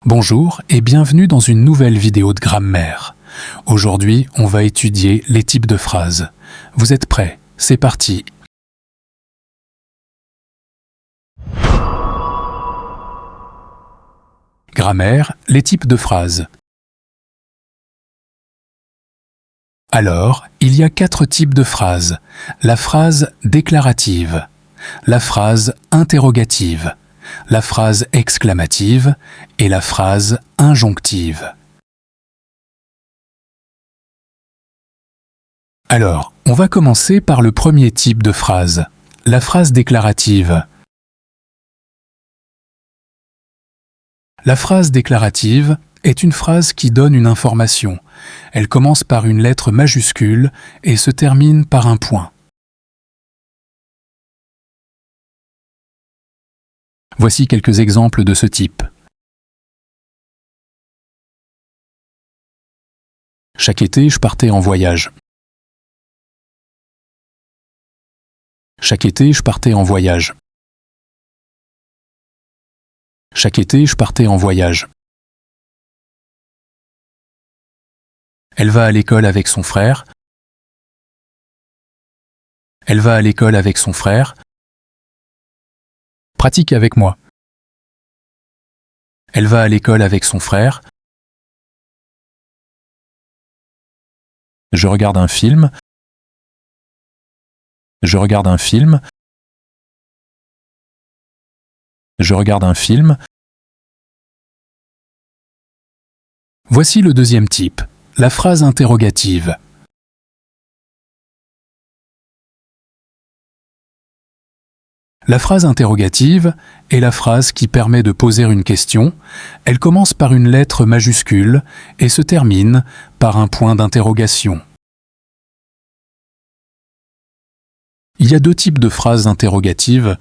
Bonjour et bienvenue dans une nouvelle vidéo de grammaire. Aujourd'hui, on va étudier les types de phrases. Vous êtes prêts? C'est parti! Grammaire, les types de phrases. Alors, il y a 4 types de phrases. La phrase déclarative, la phrase interrogative, la phrase exclamative et la phrase injonctive. Alors, on va commencer par le premier type de phrase, la phrase déclarative. La phrase déclarative est une phrase qui donne une information. Elle commence par une lettre majuscule et se termine par un point. Voici quelques exemples de ce type. Chaque été, je partais en voyage. Chaque été, je partais en voyage. Chaque été, je partais en voyage. Elle va à l'école avec son frère. Elle va à l'école avec son frère. Pratique avec moi. Elle va à l'école avec son frère. Je regarde un film. Je regarde un film. Je regarde un film. Voici le deuxième type, la phrase interrogative. La phrase interrogative est la phrase qui permet de poser une question. Elle commence par une lettre majuscule et se termine par un point d'interrogation. Il y a 2 types de phrases interrogatives.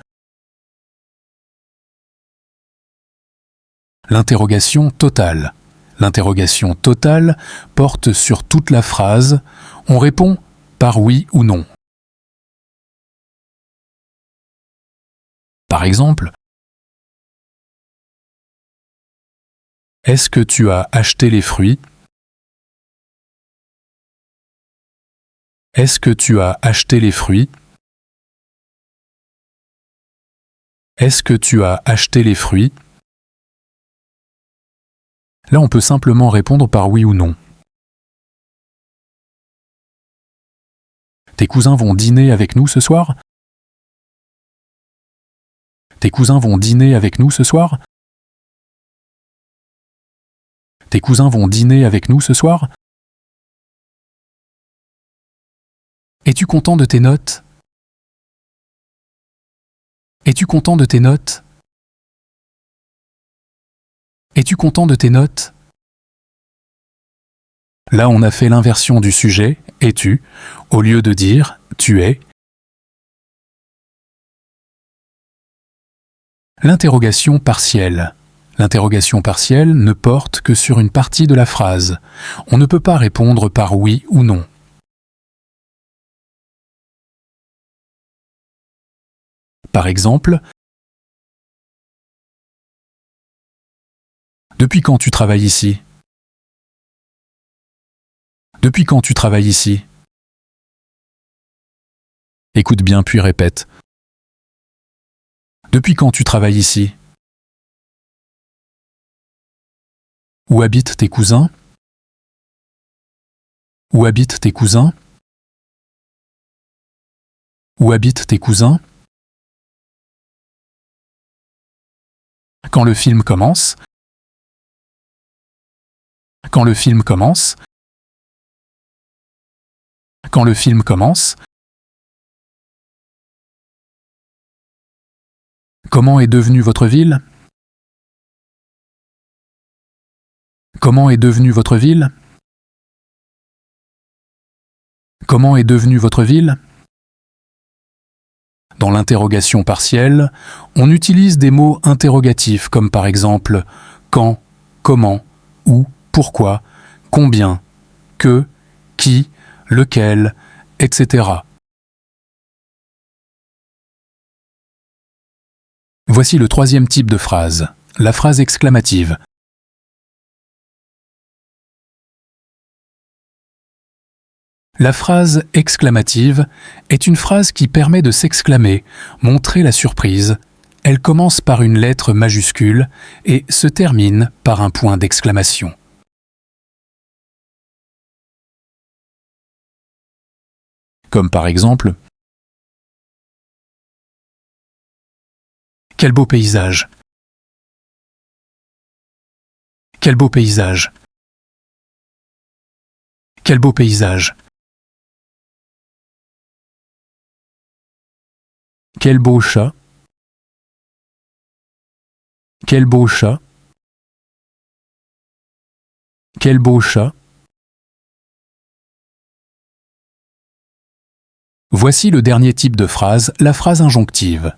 L'interrogation totale. L'interrogation totale porte sur toute la phrase. On répond par oui ou non. Par exemple, est-ce que tu as acheté les fruits? Est-ce que tu as acheté les fruits? Est-ce que tu as acheté les fruits? Là, on peut simplement répondre par oui ou non. Tes cousins vont dîner avec nous ce soir? Tes cousins vont dîner avec nous ce soir? Tes cousins vont dîner avec nous ce soir? Es-tu content de tes notes? Es-tu content de tes notes? Es-tu content de tes notes? Là, on a fait l'inversion du sujet, es-tu, au lieu de dire tu es. L'interrogation partielle. L'interrogation partielle ne porte que sur une partie de la phrase. On ne peut pas répondre par oui ou non. Par exemple, depuis quand tu travailles ici? Depuis quand tu travailles ici? Écoute bien puis répète. Depuis quand tu travailles ici? Où habitent tes cousins? Où habitent tes cousins? Où habitent tes cousins? Quand le film commence? Quand le film commence? Quand le film commence? Comment est devenue votre ville? Comment est devenue votre ville? Comment est devenue votre ville? Dans l'interrogation partielle, on utilise des mots interrogatifs comme par exemple quand, comment, où, pourquoi, combien, que, qui, lequel, etc. Voici le troisième type de phrase, la phrase exclamative. La phrase exclamative est une phrase qui permet de s'exclamer, montrer la surprise. Elle commence par une lettre majuscule et se termine par un point d'exclamation. Comme par exemple « Quel beau paysage !» « Quel beau paysage !» « Quel beau paysage !» « Quel beau chat !» « Quel beau chat !» « Quel beau chat !» Voici le dernier type de phrase, la phrase injonctive.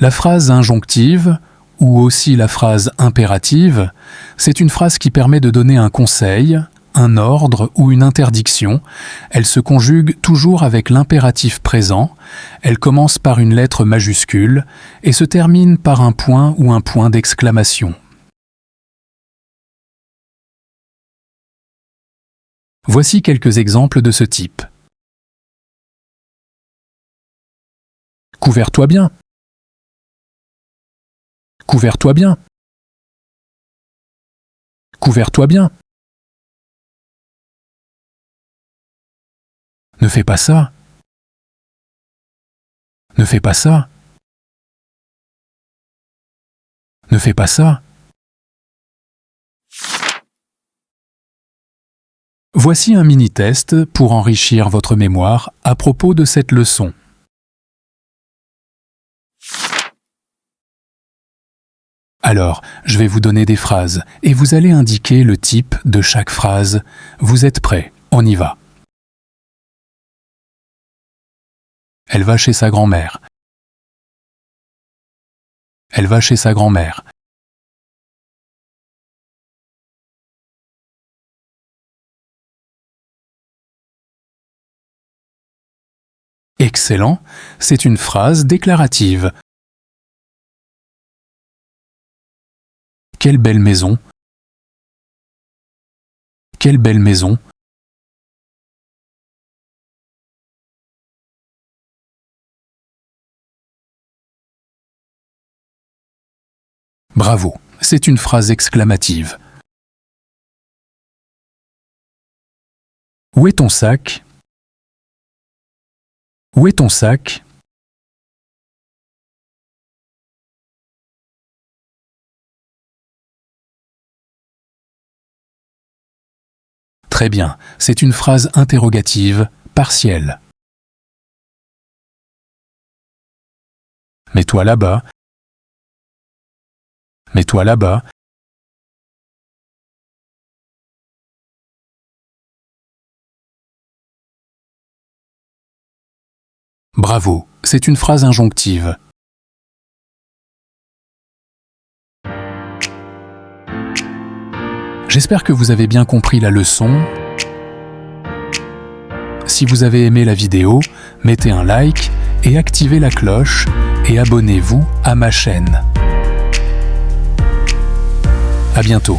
La phrase injonctive, ou aussi la phrase impérative, c'est une phrase qui permet de donner un conseil, un ordre ou une interdiction. Elle se conjugue toujours avec l'impératif présent, elle commence par une lettre majuscule et se termine par un point ou un point d'exclamation. Voici quelques exemples de ce type. Couvre-toi bien. Couvre-toi bien. Couvre-toi bien. Ne fais pas ça. Ne fais pas ça. Ne fais pas ça. Voici un mini-test pour enrichir votre mémoire à propos de cette leçon. Alors, je vais vous donner des phrases et vous allez indiquer le type de chaque phrase. Vous êtes prêts? On y va. Elle va chez sa grand-mère. Elle va chez sa grand-mère. Excellent, c'est une phrase déclarative. Quelle belle maison! Quelle belle maison! Bravo, c'est une phrase exclamative. Où est ton sac? Où est ton sac? Très bien, c'est une phrase interrogative, partielle. Mets-toi là-bas. Mets-toi là-bas. Bravo, c'est une phrase injonctive. J'espère que vous avez bien compris la leçon. Si vous avez aimé la vidéo, mettez un like et activez la cloche et abonnez-vous à ma chaîne. À bientôt.